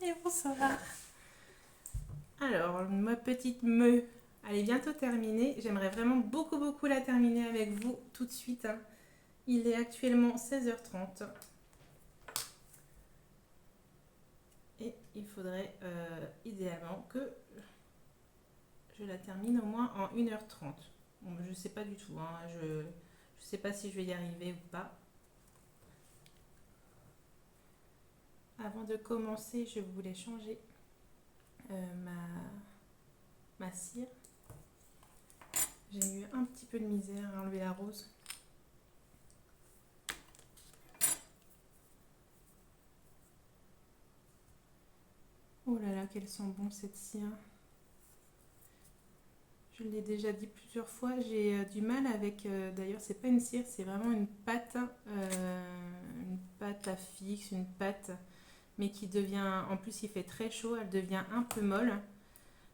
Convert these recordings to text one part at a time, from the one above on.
Et bonsoir. Alors, ma petite me, elle est bientôt terminée. J'aimerais vraiment beaucoup la terminer avec vous tout de suite, hein. Il est actuellement 16h30 et il faudrait idéalement que je la termine au moins en 1h30. Bon, je sais pas du tout, hein. Je sais pas si je vais y arriver ou pas. Avant de commencer, je voulais changer ma cire. J'ai eu un petit peu de misère à enlever la rose. Oh là là, qu'elle sent bon cette cire. Je l'ai déjà dit plusieurs fois, j'ai du mal avec. D'ailleurs, c'est pas une cire, c'est vraiment une pâte à fixe, une pâte, mais qui devient. En plus, il fait très chaud, elle devient un peu molle.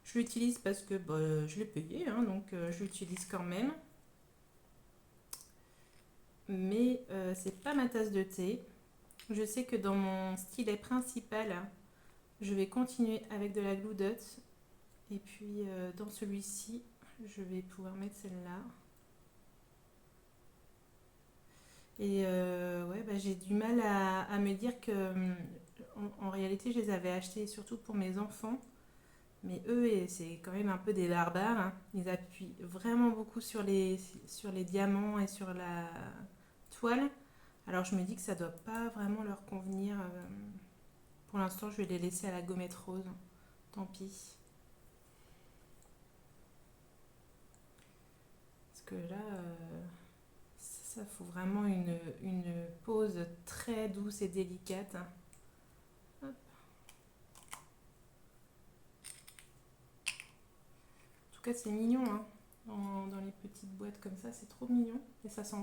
Je l'utilise parce que bah, je l'ai payé, hein, donc je l'utilise quand même. Mais c'est pas ma tasse de thé. Je sais que dans mon stylet principal, je vais continuer avec de la Glue Dot. Et puis dans celui-ci, je vais pouvoir mettre celle-là. Et ouais, bah, j'ai du mal à me dire que en réalité, je les avais achetés surtout pour mes enfants. Mais eux, c'est quand même un peu des barbares, hein. Ils appuient vraiment beaucoup sur les diamants et sur la toile. Alors je me dis que ça doit pas vraiment leur convenir. Pour l'instant, je vais les laisser à la gommette rose. Tant pis. Parce que là, ça faut vraiment une pose très douce et délicate. Hop. En tout cas, c'est mignon, hein. Dans les petites boîtes comme ça, c'est trop mignon. Et ça sent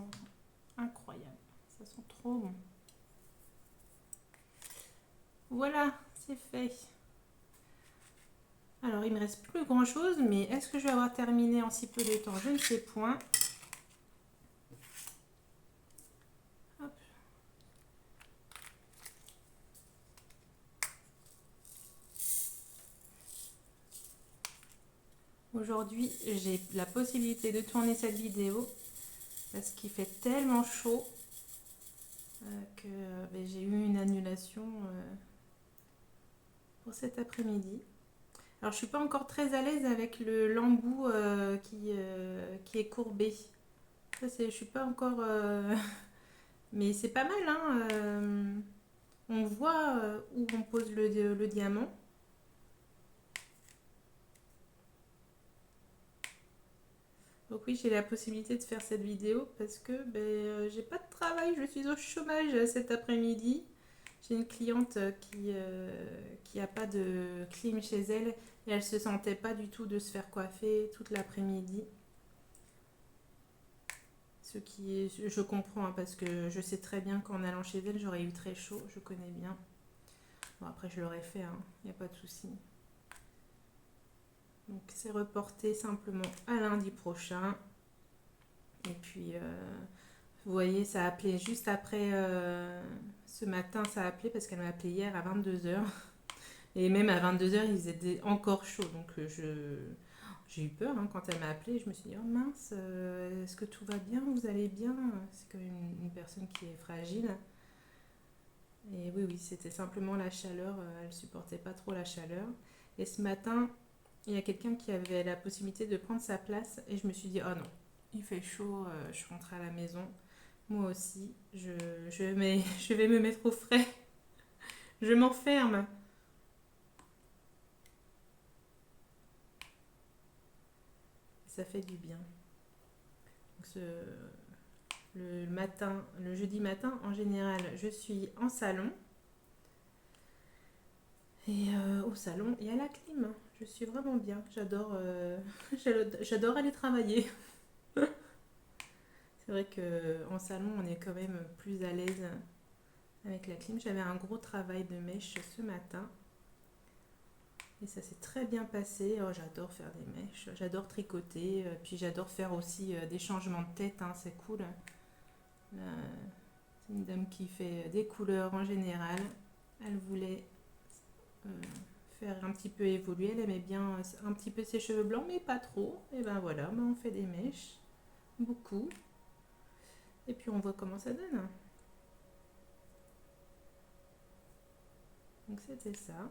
incroyable. Ça sent trop bon. Voilà, c'est fait. Alors, il me reste plus grand chose, mais est-ce que je vais avoir terminé en si peu de temps? Je ne sais point. Hop. Aujourd'hui, j'ai la possibilité de tourner cette vidéo parce qu'il fait tellement chaud que j'ai eu une annulation pour cet après-midi. Alors, je suis pas encore très à l'aise avec l'embout qui est courbé. Ça, je suis pas encore. Mais c'est pas mal, hein. On voit où on pose le diamant. Donc oui, j'ai la possibilité de faire cette vidéo parce que j'ai pas de travail, je suis au chômage cet après-midi. J'ai une cliente qui a pas de clim chez elle et elle se sentait pas du tout de se faire coiffer toute l'après-midi. Ce qui est, je comprends, hein, parce que je sais très bien qu'en allant chez elle, j'aurais eu très chaud, je connais bien. Bon, après, je l'aurais fait, hein, il n'y a pas de souci. Donc, c'est reporté simplement à lundi prochain. Et puis, vous voyez, ça a appelé juste après ce matin, ça a appelé parce qu'elle m'a appelé hier à 22h. Et même à 22h, il faisait encore chaud. Donc, j'ai eu peur, hein, quand elle m'a appelé. Je me suis dit, oh mince, est-ce que tout va bien? Vous allez bien? C'est quand même une personne qui est fragile. Et oui, oui, c'était simplement la chaleur. Elle supportait pas trop la chaleur. Et ce matin, il y a quelqu'un qui avait la possibilité de prendre sa place. Et je me suis dit, oh non, il fait chaud, je rentre à la maison. Moi aussi, je vais me mettre au frais. Je m'enferme. Ça fait du bien. Donc le matin, le jeudi matin, en général, je suis en salon. Et au salon, il y a la clim. Je suis vraiment bien. J'adore aller travailler. C'est vrai qu'en salon, on est quand même plus à l'aise avec la clim. J'avais un gros travail de mèche ce matin. Et ça s'est très bien passé. Oh, j'adore faire des mèches. J'adore tricoter. Puis j'adore faire aussi des changements de tête, hein, c'est cool. Là, c'est une dame qui fait des couleurs en général. Elle voulait faire un petit peu évoluer. Elle aimait bien un petit peu ses cheveux blancs, mais pas trop. Et ben voilà, on fait des mèches, beaucoup. Et puis on voit comment ça donne. Donc c'était ça.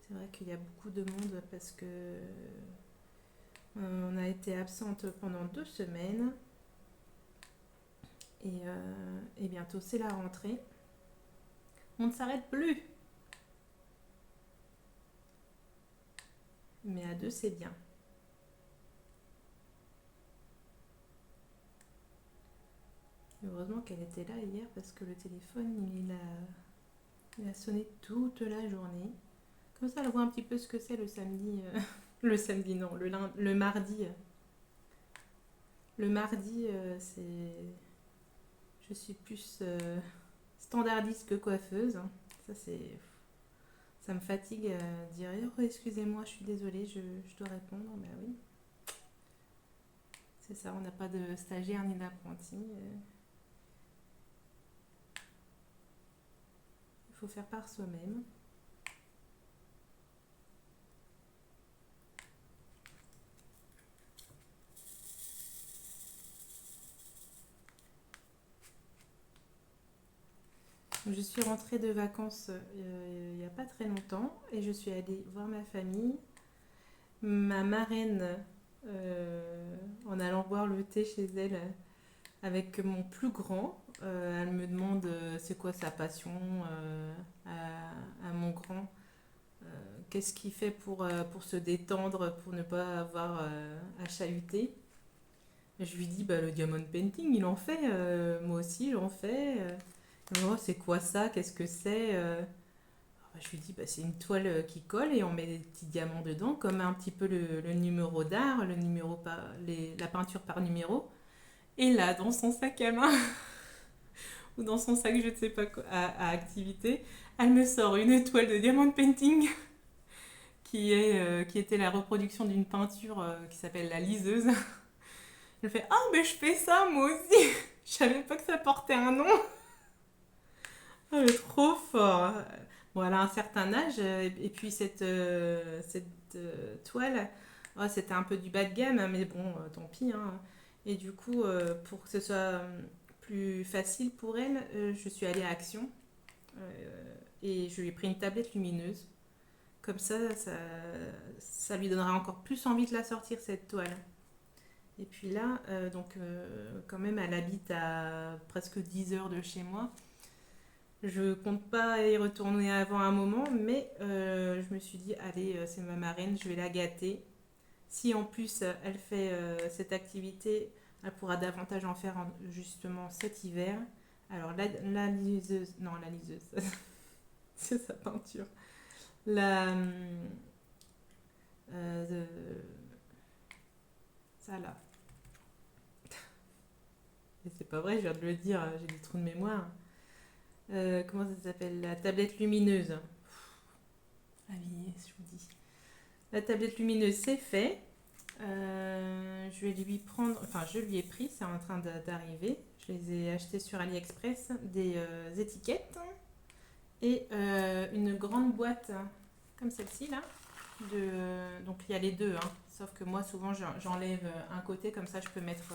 C'est vrai qu'il y a beaucoup de monde parce que on a été absente pendant 2 semaines. Et bientôt c'est la rentrée. On ne s'arrête plus. Mais à deux, c'est bien. Heureusement qu'elle était là hier parce que le téléphone, il a sonné toute la journée. Comme ça, elle voit un petit peu ce que c'est le samedi. Le samedi, non, le mardi. Le mardi, je suis plus standardiste que coiffeuse. Ça, ça me fatigue de dire oh, excusez-moi, je suis désolée, je dois répondre. Ben oui, c'est ça, on n'a pas de stagiaire ni d'apprenti. Il faut faire par soi-même. Je suis rentrée de vacances il n'y a pas très longtemps et je suis allée voir ma famille. Ma marraine, en allant boire le thé chez elle avec mon plus grand, elle me demande c'est quoi sa passion à mon grand. Qu'est-ce qu'il fait pour se détendre, pour ne pas avoir à chahuter. Je lui dis bah, le diamond painting, il en fait, moi aussi j'en fais. Oh, c'est quoi ça? Qu'est-ce que c'est? Je lui dis, bah, c'est une toile qui colle et on met des petits diamants dedans, comme un petit peu le numéro d'art, la peinture par numéro. Et là, dans son sac à main, ou dans son sac, je ne sais pas quoi, à activité, elle me sort une toile de diamond painting qui était la reproduction d'une peinture qui s'appelle la liseuse. Elle fait, ah, mais je fais ça moi aussi! Je savais pas que ça portait un nom! Ah, mais trop fort! Bon, elle a un certain âge, et puis cette toile, oh, c'était un peu du bas de gamme, hein, mais bon, tant pis. Hein. Et du coup, pour que ce soit plus facile pour elle, je suis allée à Action et je lui ai pris une tablette lumineuse. Comme ça lui donnera encore plus envie de la sortir, cette toile. Et puis là, quand même, elle habite à presque 10 heures de chez moi. Je compte pas y retourner avant un moment, mais je me suis dit, allez, c'est ma marraine, je vais la gâter. Si en plus elle fait cette activité, elle pourra davantage en faire justement cet hiver. Alors la liseuse, non la liseuse, c'est sa peinture. La, euh, ça là, et c'est pas vrai, je viens de le dire, j'ai des trous de mémoire. Comment ça s'appelle? La tablette lumineuse. Allez, je vous dis. La tablette lumineuse, c'est fait. Je vais lui prendre, enfin je lui ai pris, c'est en train d'arriver. Je les ai achetés sur AliExpress, des étiquettes et une grande boîte comme celle-ci là. Donc il y a les deux, hein. Sauf que moi souvent j'enlève un côté comme ça je peux mettre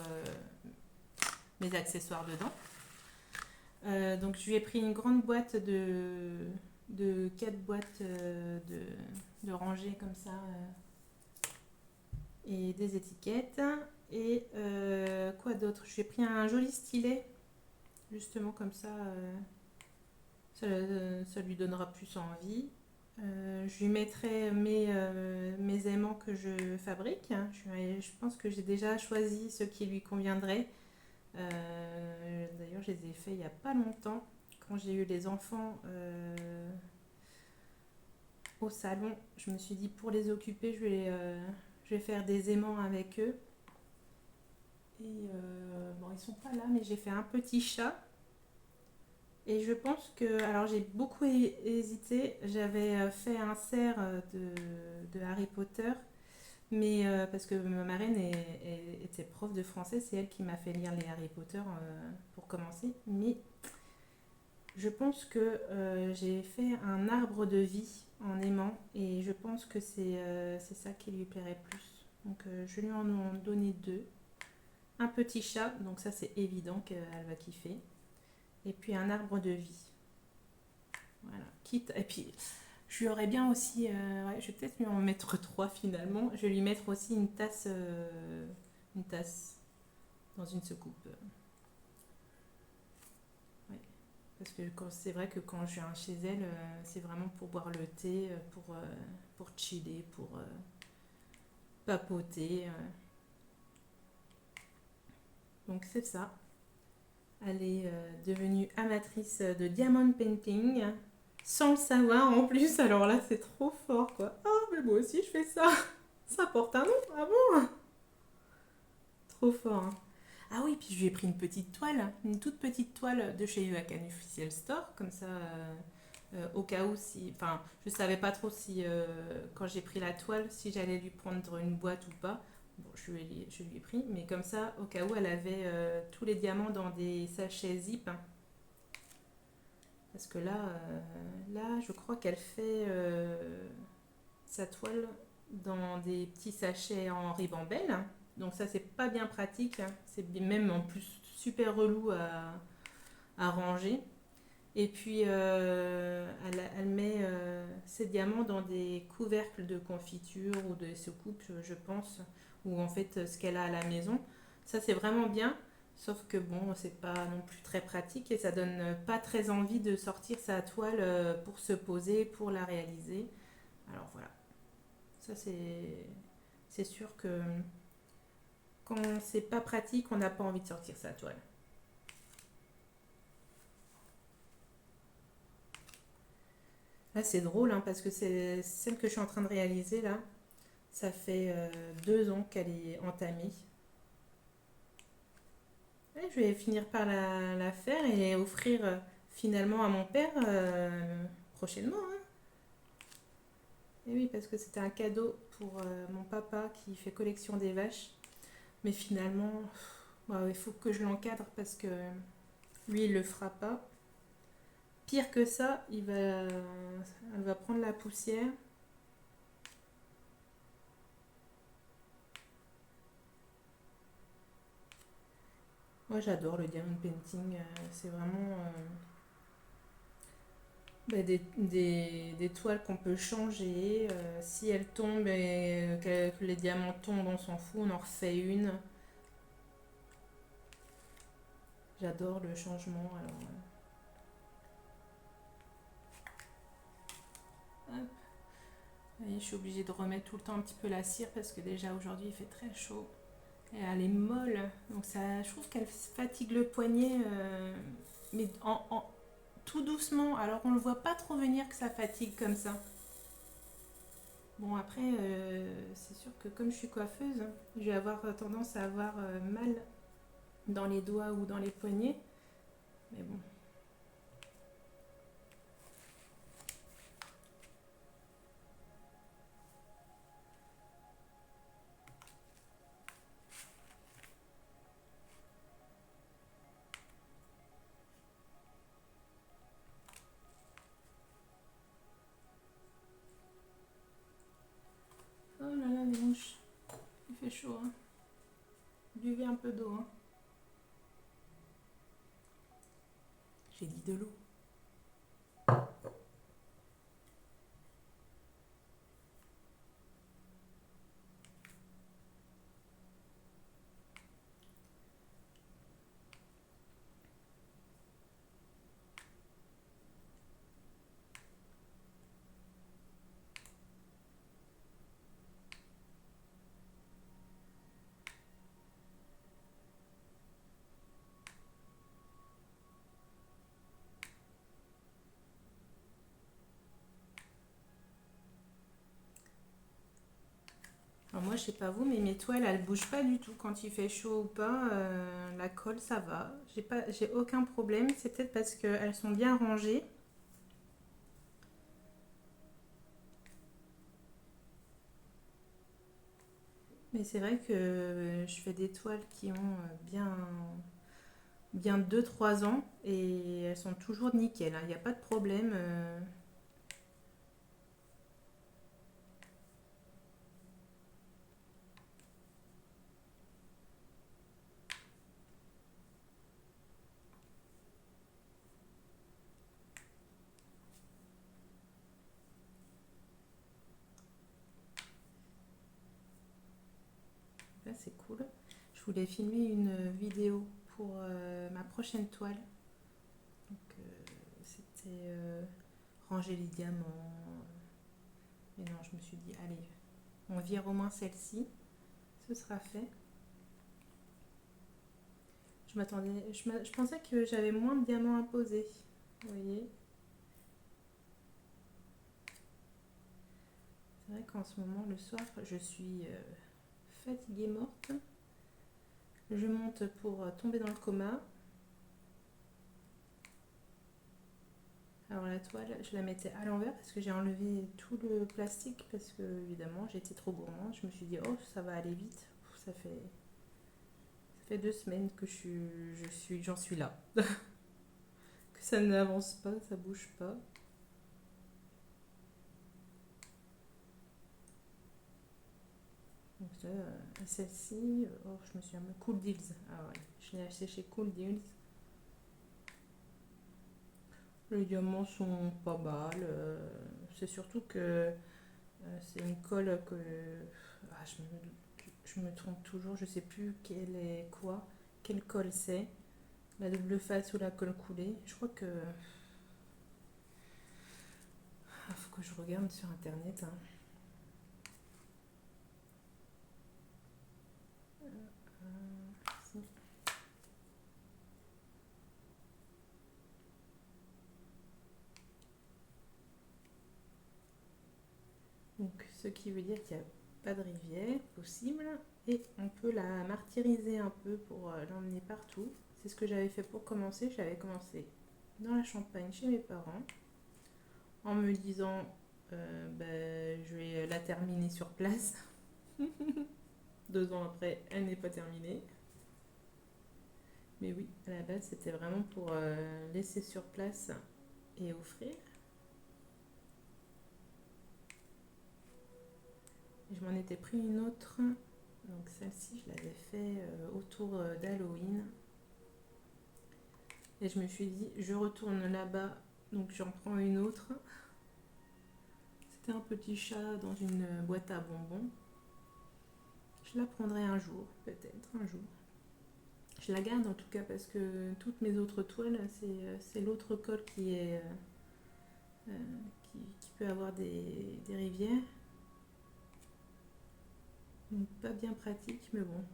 mes accessoires dedans. Donc je lui ai pris une grande boîte de 4 boîtes de rangées comme ça et des étiquettes. Et quoi d'autre? Je lui ai pris un joli stylet, justement comme ça, ça lui donnera plus envie. Je lui mettrai mes aimants que je fabrique. Je pense que j'ai déjà choisi ceux qui lui conviendraient. D'ailleurs, je les ai faits il n'y a pas longtemps, quand j'ai eu les enfants au salon. Je me suis dit, pour les occuper, je vais faire des aimants avec eux. Et bon, ils sont pas là, mais j'ai fait un petit chat. Et je pense que, alors j'ai beaucoup hésité, j'avais fait un cerf de Harry Potter, mais parce que ma marraine était prof de français, c'est elle qui m'a fait lire les Harry Potter pour commencer. Mais Je pense que j'ai fait un arbre de vie en aimant et je pense que c'est ça qui lui plairait plus. Donc je lui en ai donné deux. Un petit chat, donc ça c'est évident qu'elle va kiffer. Et puis un arbre de vie. Voilà. Quitte. Et puis je lui aurais bien aussi. Ouais, je vais peut-être lui en mettre trois finalement. Je vais lui mettre aussi une tasse dans une secoupe. Ouais. Parce que c'est vrai que quand je viens chez elle, c'est vraiment pour boire le thé, pour chiller, pour papoter. Donc c'est ça. Elle est devenue amatrice de diamond painting sans le savoir en plus. Alors là, c'est trop fort quoi. Ah, mais moi aussi je fais ça. Ça porte un nom. Ah bon? Trop fort. Hein. Ah oui, puis je lui ai pris une petite toile, une toute petite toile de chez Yoakan Official Store, comme ça, au cas où si. Enfin, je savais pas trop si, quand j'ai pris la toile, si j'allais lui prendre une boîte ou pas. Bon, je lui ai pris, mais comme ça, au cas où elle avait tous les diamants dans des sachets zip. Hein. Parce que là, je crois qu'elle fait sa toile dans des petits sachets en ribambelle. Donc ça, c'est pas bien pratique. Hein. C'est même en plus super relou à ranger. Et puis, elle met ses diamants dans des couvercles de confiture ou de soucoupe, je pense, ou en fait ce qu'elle a à la maison. Ça, c'est vraiment bien. Sauf que bon, c'est pas non plus très pratique et ça donne pas très envie de sortir sa toile pour se poser, pour la réaliser. Alors voilà, ça c'est sûr que quand c'est pas pratique, on n'a pas envie de sortir sa toile. Là, c'est drôle hein, parce que c'est celle que je suis en train de réaliser là. Ça fait 2 ans qu'elle est entamée. Ouais, je vais finir par la faire et offrir finalement à mon père prochainement. Hein. Et oui, parce que c'était un cadeau pour mon papa qui fait collection des vaches. Mais finalement, ouais, il faut que je l'encadre parce que lui, il le fera pas. Pire que ça, elle va prendre la poussière. Moi, j'adore le diamond painting. C'est vraiment des toiles qu'on peut changer. Si elles tombent et que les diamants tombent, on s'en fout, on en refait une. J'adore le changement. Alors, hop. Et je suis obligée de remettre tout le temps un petit peu la cire parce que déjà aujourd'hui il fait très chaud. Et elle est molle. Donc ça, je trouve qu'elle fatigue le poignet. Mais tout doucement. Alors on ne le voit pas trop venir que ça fatigue comme ça. Bon après, c'est sûr que comme je suis coiffeuse, je vais avoir tendance à avoir mal dans les doigts ou dans les poignets. Mais bon. Oh là là, les mouches. Il fait chaud. Hein. Buvez un peu d'eau. Hein. J'ai dit de l'eau. Alors moi, je sais pas vous, mais mes toiles, elles bougent pas du tout quand il fait chaud ou pas. La colle, ça va. J'ai aucun problème. C'est peut-être parce qu'elles sont bien rangées. Mais c'est vrai que je fais des toiles qui ont bien bien 2-3 ans et elles sont toujours nickel, hein. Il n'y a pas de problème. Là, c'est cool. Je voulais filmer une vidéo pour ma prochaine toile. Donc, c'était ranger les diamants. Mais non, je me suis dit, allez, on vire au moins celle-ci. Ce sera fait. Je pensais que j'avais moins de diamants à poser. Vous voyez. C'est vrai qu'en ce moment, le soir, je suis fatiguée morte. Je monte pour tomber dans le coma. Alors la toile, je la mettais à l'envers parce que j'ai enlevé tout le plastique parce que évidemment j'étais trop gourmande. Je me suis dit oh ça va aller vite. Ça fait 2 semaines que j'en suis là. Que ça n'avance pas, ça bouge pas. Donc là, celle-ci, oh, je me suis mis Cool Deals. Ah ouais, je l'ai acheté chez Cool Deals. Les diamants sont pas mal. C'est surtout que c'est une colle que ah, je me trompe toujours. Je sais plus quelle est quoi, quelle colle c'est. La double face ou la colle coulée. Je crois que faut que je regarde sur internet, hein. Si. Donc, ce qui veut dire qu'il n'y a pas de rivière possible et on peut la martyriser un peu pour l'emmener partout. C'est ce que j'avais fait pour commencer. J'avais commencé dans la Champagne chez mes parents en me disant je vais la terminer sur place. 2 ans après, elle n'est pas terminée. Mais oui, à la base, c'était vraiment pour laisser sur place et offrir. Et je m'en étais pris une autre. Donc celle-ci, je l'avais fait autour d'Halloween. Et je me suis dit, je retourne là-bas, donc j'en prends une autre. C'était un petit chat dans une boîte à bonbons. Je la prendrai un jour, peut-être un jour. Je la garde en tout cas parce que toutes mes autres toiles, c'est l'autre colle qui est qui peut avoir des rivières. Donc pas bien pratique, mais bon.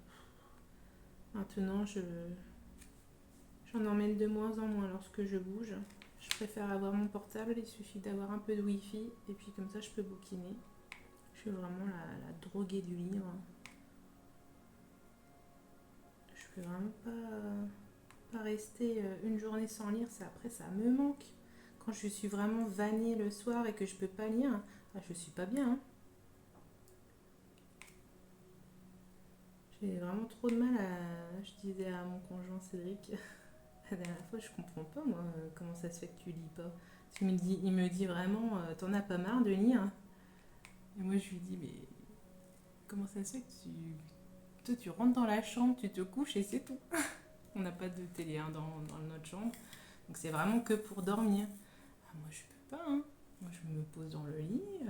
Maintenant, j'en emmène de moins en moins lorsque je bouge. Je préfère avoir mon portable, il suffit d'avoir un peu de wifi et puis comme ça je peux bouquiner. Je suis vraiment la droguée du livre. Je peux vraiment pas rester une journée sans lire, après ça me manque. Quand je suis vraiment vannée le soir et que je peux pas lire, je suis pas bien, hein. J'ai vraiment trop de mal à. Je disais à mon conjoint Cédric, la dernière fois, je comprends pas moi, comment ça se fait que tu lis pas. Parce il me dit vraiment, t'en as pas marre de lire. Et moi je lui dis, mais comment ça se fait que toi tu rentres dans la chambre, tu te couches et c'est tout. On n'a pas de télé hein, dans notre chambre. Donc c'est vraiment que pour dormir. Moi je peux pas, hein. Moi je me pose dans le lit,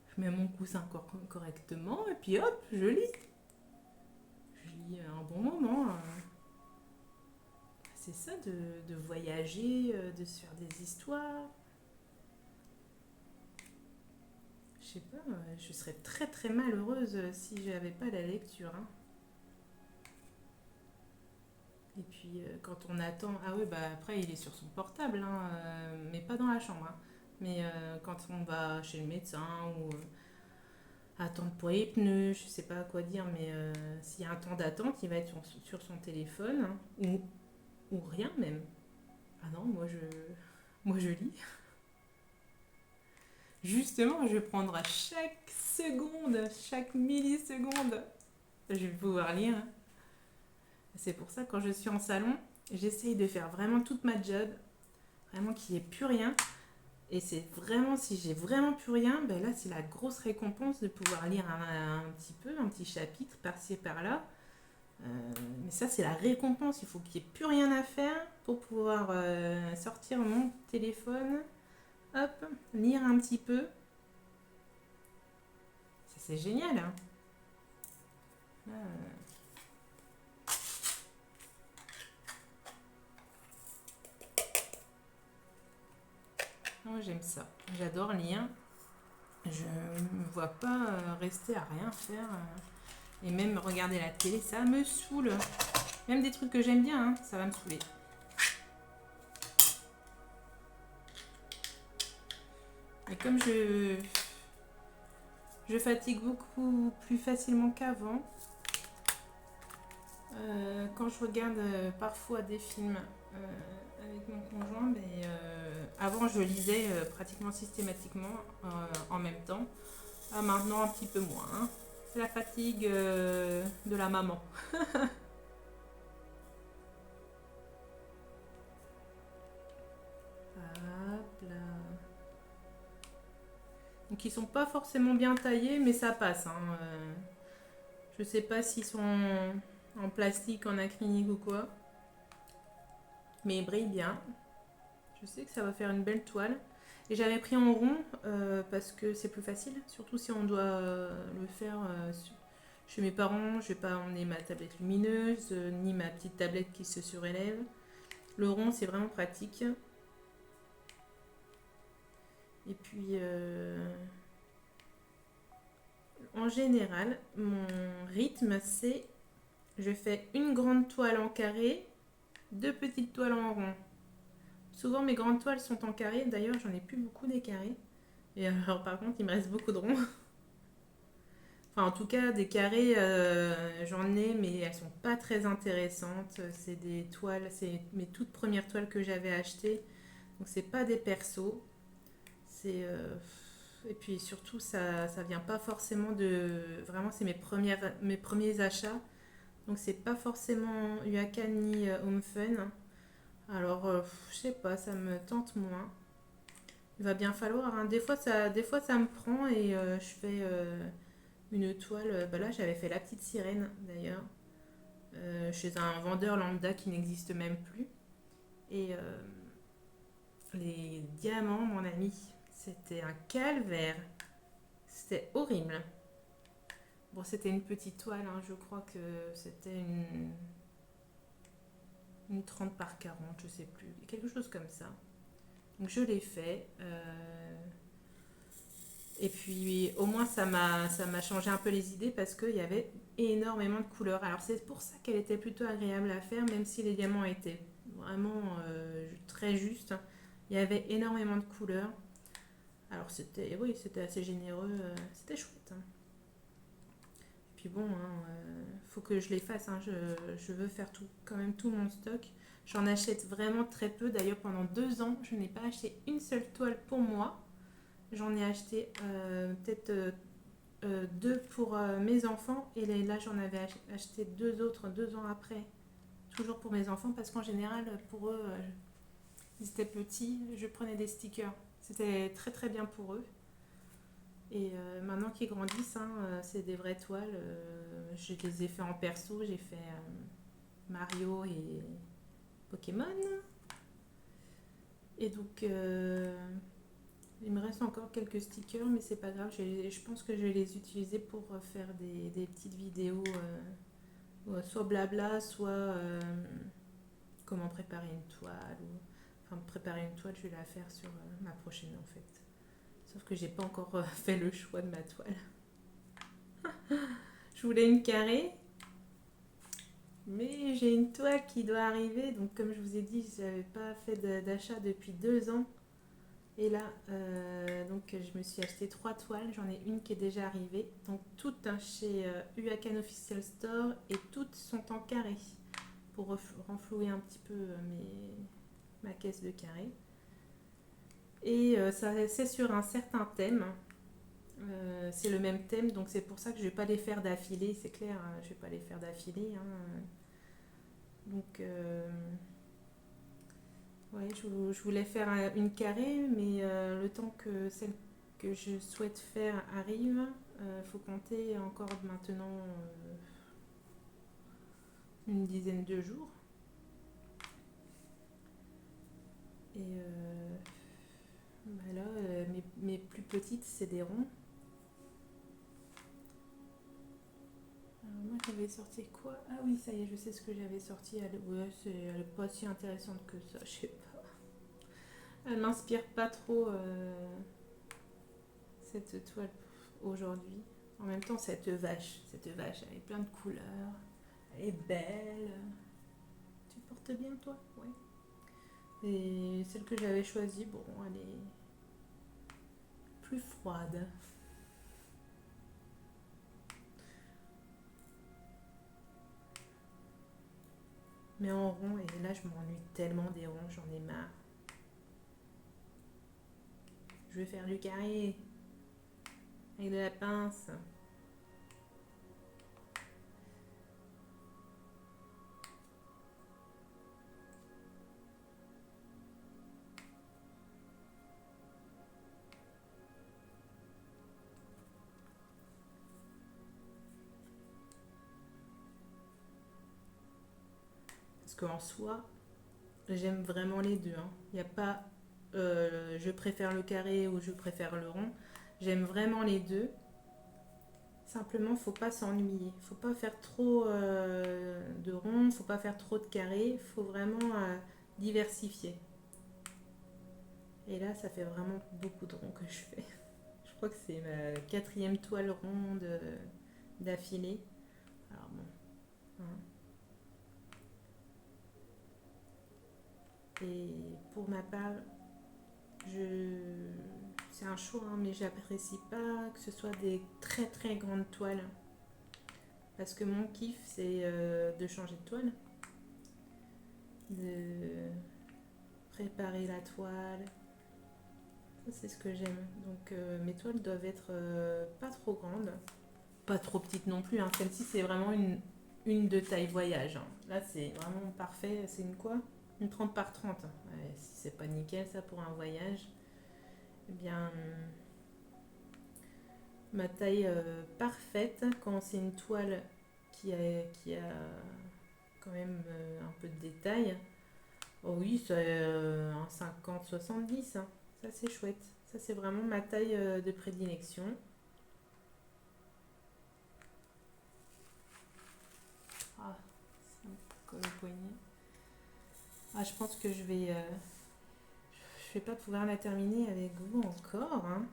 je mets mon coussin correctement et puis hop, je lis. Je lis un bon moment. C'est ça de voyager, de se faire des histoires. Je sais pas, je serais très très malheureuse si j'avais pas la lecture, hein. Et puis quand on attend, ah oui, bah après il est sur son portable, hein, mais pas dans la chambre, hein. Mais quand on va chez le médecin ou attendre pour les pneus, je sais pas quoi dire, mais s'il y a un temps d'attente, il va être sur son téléphone, hein, ou rien même. Ah non, moi je lis. Justement, je vais prendre à chaque seconde, chaque milliseconde, je vais pouvoir lire. C'est pour ça, quand je suis en salon, j'essaye de faire vraiment toute ma job, vraiment qu'il n'y ait plus rien. Et c'est vraiment, si j'ai vraiment plus rien, ben là, c'est la grosse récompense de pouvoir lire un petit peu, un petit chapitre par-ci et par-là. Mais ça, c'est la récompense. Il faut qu'il n'y ait plus rien à faire pour pouvoir sortir mon téléphone, hop, lire un petit peu. Ça, c'est génial, hein. Là, moi, j'aime ça. J'adore lire. Je ne me vois pas rester à rien faire. Et même regarder la télé, ça me saoule. Même des trucs que j'aime bien, hein, ça va me saouler. Et comme je fatigue beaucoup plus facilement qu'avant, quand je regarde parfois des films avec mon conjoint, mais avant je lisais pratiquement systématiquement en même temps. Ah, maintenant un petit peu moins, hein. C'est la fatigue de la maman. Hop là. Donc ils sont pas forcément bien taillés, mais ça passe, hein. Je sais pas s'ils sont en plastique, en acrylique ou quoi, mais ils brillent bien. Je sais que ça va faire une belle toile. Et j'avais pris en rond parce que c'est plus facile, surtout si on doit le faire chez mes parents. Je vais pas emmener ma tablette lumineuse ni ma petite tablette qui se surélève. Le rond, c'est vraiment pratique. Et puis, en général, mon rythme, c'est je fais une grande toile en carré, deux petites toiles en rond. Souvent, mes grandes toiles sont en carré. D'ailleurs, j'en ai plus beaucoup des carrés. Et alors, par contre, il me reste beaucoup de ronds. Enfin, en tout cas, des carrés, j'en ai, mais elles sont pas très intéressantes. C'est des toiles, c'est mes toutes premières toiles que j'avais achetées. Donc, c'est pas des persos. C'est et puis surtout, ça vient pas forcément de. Vraiment, c'est mes premiers achats. Donc, c'est pas forcément Yuaka ni Home Fun. Alors, je sais pas, ça me tente moins. Il va bien falloir, hein. Des fois, ça me prend et je fais une toile. Bah là, j'avais fait la petite sirène d'ailleurs, chez un vendeur lambda qui n'existe même plus. Et les diamants, mon ami, c'était un calvaire. C'était horrible. Bon, c'était une petite toile, hein. Je crois que c'était une 30 par 40, je sais plus. Quelque chose comme ça. Donc je l'ai fait. Et puis au moins ça m'a changé un peu les idées parce qu'il y avait énormément de couleurs. Alors c'est pour ça qu'elle était plutôt agréable à faire, même si les diamants étaient vraiment très justes. Il y avait énormément de couleurs. Alors c'était, oui, c'était assez généreux, c'était chouette, hein. Et puis bon, hein, faut que je les fasse, hein. Je veux faire tout, quand même tout mon stock. J'en achète vraiment très peu. D'ailleurs pendant 2 ans, je n'ai pas acheté une seule toile pour moi. J'en ai acheté peut-être deux pour mes enfants et là j'en avais acheté deux autres 2 ans après, toujours pour mes enfants parce qu'en général pour eux, ils étaient petits, je prenais des stickers. C'était très très bien pour eux. Et maintenant qu'ils grandissent, hein, c'est des vraies toiles. Je les ai fait en perso, j'ai fait Mario et Pokémon. Et donc il me reste encore quelques stickers, mais c'est pas grave. Je pense que je vais les utiliser pour faire des petites vidéos, soit blabla, soit comment préparer une toile. Enfin, préparer une toile, je vais la faire sur ma prochaine en fait. Sauf que j'ai pas encore fait le choix de ma toile. Je voulais une carrée, mais j'ai une toile qui doit arriver. Donc, comme je vous ai dit, je n'avais pas fait d'achat depuis 2 ans. Et là, donc je me suis acheté 3 toiles. J'en ai une qui est déjà arrivée. Donc toutes, hein, chez Uakan Official Store et toutes sont en carré pour renflouer un petit peu ma caisse de carré. Et c'est sur un certain thème. C'est le même thème, donc c'est pour ça que je ne vais pas les faire d'affilée. C'est clair, hein, je ne vais pas les faire d'affilée, hein. Donc, ouais, je voulais faire une carrée, mais le temps que celle que je souhaite faire arrive, faut compter encore maintenant une dizaine de jours. Et bah là, mes plus petites, c'est des ronds. Alors moi, j'avais sorti quoi? Ah oui, ça y est, je sais ce que j'avais sorti. Ouais, elle est pas si intéressante que ça, je sais pas. Elle m'inspire pas trop cette toile aujourd'hui. En même temps, cette vache, elle est plein de couleurs. Elle est belle. Tu portes bien, toi? Ouais. Et celle que j'avais choisie, bon, elle est plus froide. Mais en rond, et là, je m'ennuie tellement des ronds, j'en ai marre. Je vais faire du carré avec de la pince. Parce qu'en soi, j'aime vraiment les deux. Hein. Il n'y a pas je préfère le carré ou je préfère le rond. J'aime vraiment les deux. Simplement, faut pas s'ennuyer. Faut pas faire trop de rond, faut pas faire trop de carré. Faut vraiment diversifier. Et là, ça fait vraiment beaucoup de ronds que je fais. Je crois que c'est ma quatrième toile ronde d'affilée. Alors bon. Hein. Et pour ma part, je... c'est un choix, hein, mais j'apprécie pas que ce soit des très très grandes toiles. Parce que mon kiff, c'est de changer de toile, de préparer la toile. Ça, c'est ce que j'aime. Donc mes toiles doivent être pas trop grandes, pas trop petites non plus. Hein. Celle-ci, c'est vraiment une de taille voyage. Hein. Là, c'est vraiment parfait. C'est une quoi? Une 30 par 30. Ouais, si c'est pas nickel, ça, pour un voyage. Eh bien, ma taille parfaite, quand c'est une toile qui a quand même un peu de détail. Oh oui, c'est un 50-70. Hein. Ça, c'est chouette. Ça, c'est vraiment ma taille de prédilection. Ah, ça me colle au poignet. Ah, je pense que je vais pas pouvoir la terminer avec vous encore. Hein.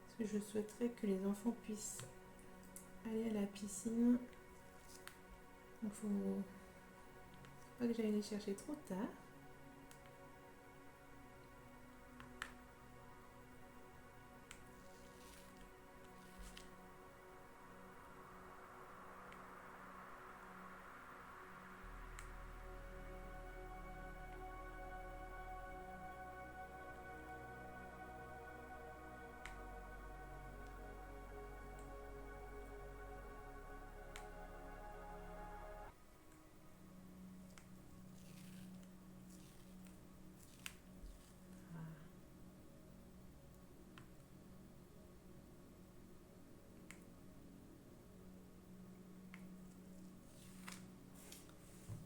Parce que je souhaiterais que les enfants puissent aller à la piscine. Donc, faut pas que j'aille les chercher trop tard.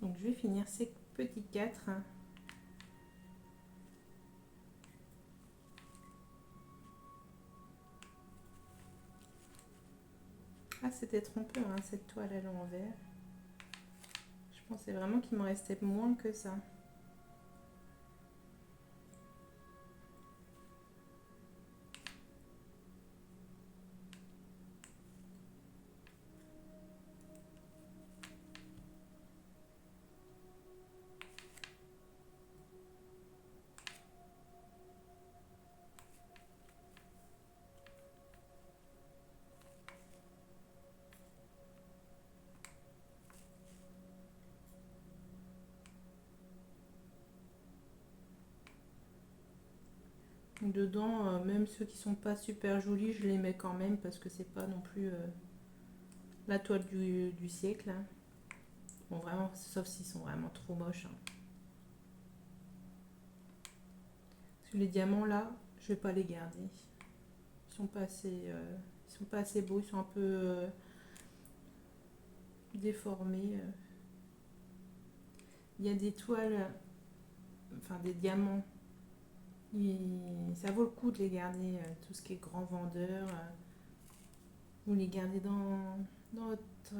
Donc, je vais finir ces petits 4. Ah, c'était trompeur, hein, cette toile à l'envers. Je pensais vraiment qu'il m'en restait moins que ça. Dedans, même ceux qui sont pas super jolis, je les mets quand même parce que c'est pas non plus la toile du siècle, hein. Bon, vraiment, sauf s'ils sont vraiment trop moches, hein. Parce que les diamants, là, je vais pas les garder. Ils sont pas assez beaux, ils sont un peu déformés. Il y a des toiles, enfin des diamants. Ça vaut le coup de les garder, tout ce qui est grand vendeur. Vous les gardez dans votre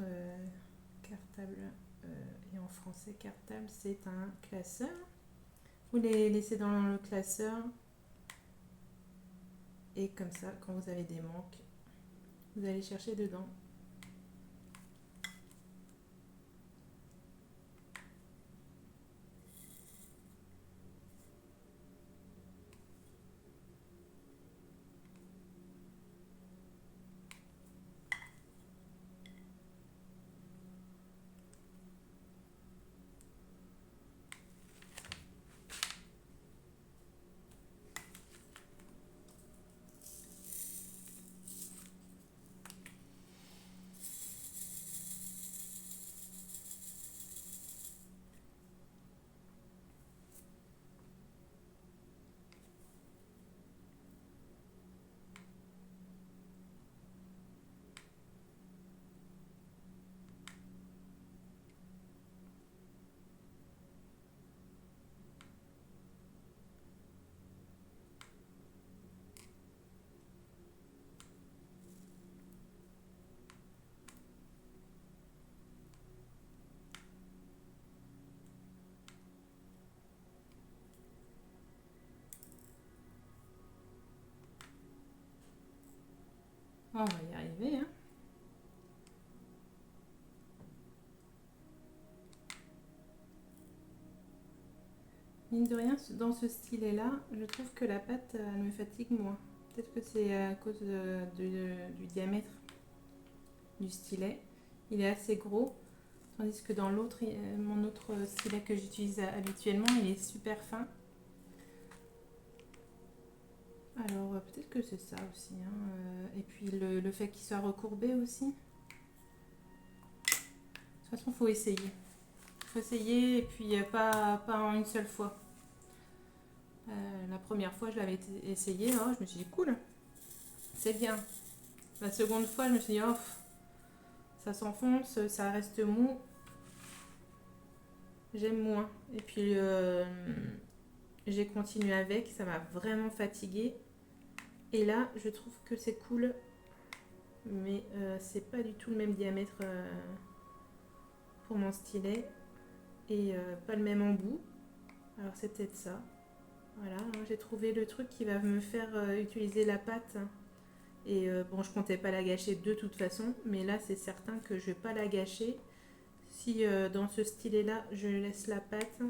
cartable. Et en français, cartable, c'est un classeur. Vous les laissez dans le classeur. Et comme ça, quand vous avez des manques, vous allez chercher dedans. On va y arriver, hein. Mine de rien, dans ce stylet-là, je trouve que la pâte, elle me fatigue moins. Peut-être que c'est à cause du diamètre du stylet. Il est assez gros, tandis que dans l'autre, mon autre stylet que j'utilise habituellement, il est super fin. Alors peut-être que c'est ça aussi, hein. Et puis le fait qu'il soit recourbé aussi. De toute façon, il faut essayer. Il faut essayer et puis pas en une seule fois. La première fois, je l'avais essayé, hein, je me suis dit cool, c'est bien. La seconde fois, je me suis dit oh, ça s'enfonce, ça reste mou. J'aime moins. Et puis j'ai continué avec, ça m'a vraiment fatiguée. Et là, je trouve que c'est cool, mais c'est pas du tout le même diamètre pour mon stylet et pas le même embout. Alors c'est peut-être ça. Voilà, hein, j'ai trouvé le truc qui va me faire utiliser la pâte. Et bon, je comptais pas la gâcher de toute façon, mais là c'est certain que je vais pas la gâcher. Si dans ce stylet là, je laisse la pâte,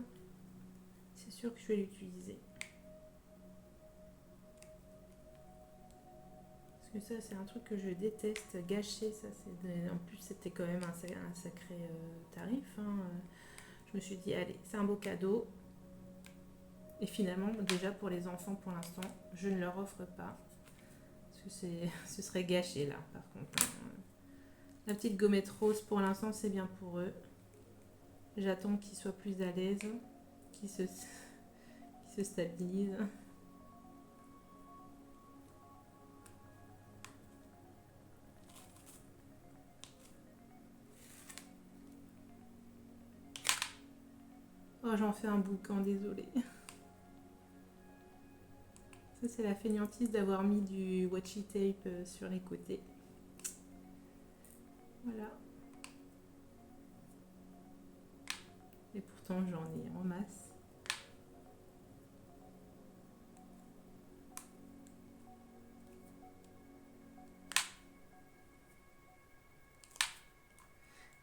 c'est sûr que je vais l'utiliser. Parce que ça, c'est un truc que je déteste, gâcher. Ça, en plus, c'était quand même un sacré tarif, hein. Je me suis dit, allez, c'est un beau cadeau. Et finalement, déjà pour les enfants, pour l'instant, je ne leur offre pas. Parce que ce serait gâché là, par contre, hein. La petite gommette rose, pour l'instant, c'est bien pour eux. J'attends qu'ils soient plus à l'aise, qu'ils se stabilisent. Oh, j'en fais un boucan, désolé. Ça, c'est la fainéantise d'avoir mis du washi tape sur les côtés. Voilà. Et pourtant, j'en ai en masse.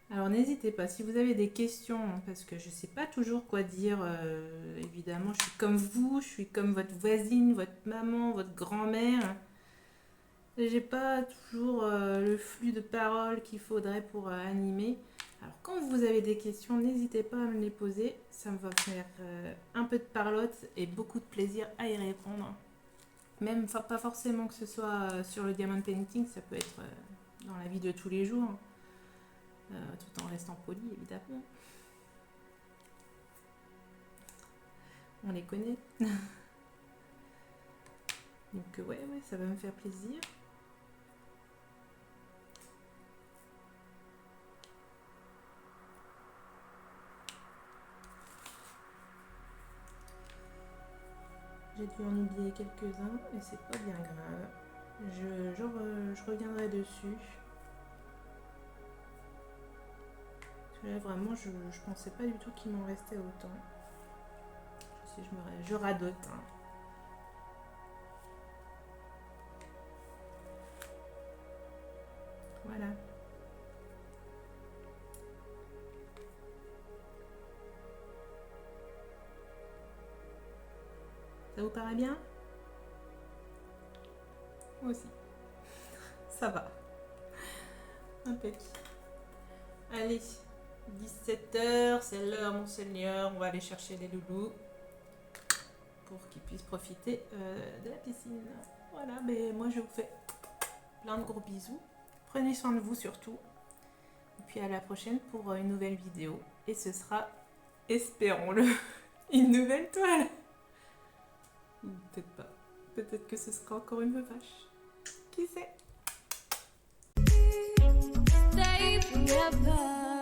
Alors n'hésitez pas, si vous avez des questions, parce que je ne sais pas toujours quoi dire, évidemment, je suis comme vous, je suis comme votre voisine, votre maman, votre grand-mère. J'ai pas toujours le flux de paroles qu'il faudrait pour animer. Alors quand vous avez des questions, n'hésitez pas à me les poser, ça me va faire un peu de parlotte et beaucoup de plaisir à y répondre. Même pas forcément que ce soit sur le diamond painting, ça peut être dans la vie de tous les jours. tout en restant poli évidemment. On les connaît. Donc ouais, ça va me faire plaisir. J'ai dû en oublier quelques-uns et c'est pas bien grave. Je reviendrai dessus. Parce que là, vraiment, je pensais pas du tout qu'il m'en restait autant. Je radote. Hein. Voilà. Ça vous paraît bien? Moi aussi. Ça va. Impec. Allez, 17h, c'est l'heure, mon Seigneur. On va aller chercher les loulous pour qu'ils puissent profiter de la piscine. Voilà, mais moi je vous fais plein de gros bisous. Prenez soin de vous surtout. Et puis à la prochaine pour une nouvelle vidéo. Et ce sera, espérons-le, une nouvelle toile. Peut-être pas. Peut-être que ce sera encore une vache. Qui sait? Stay forever.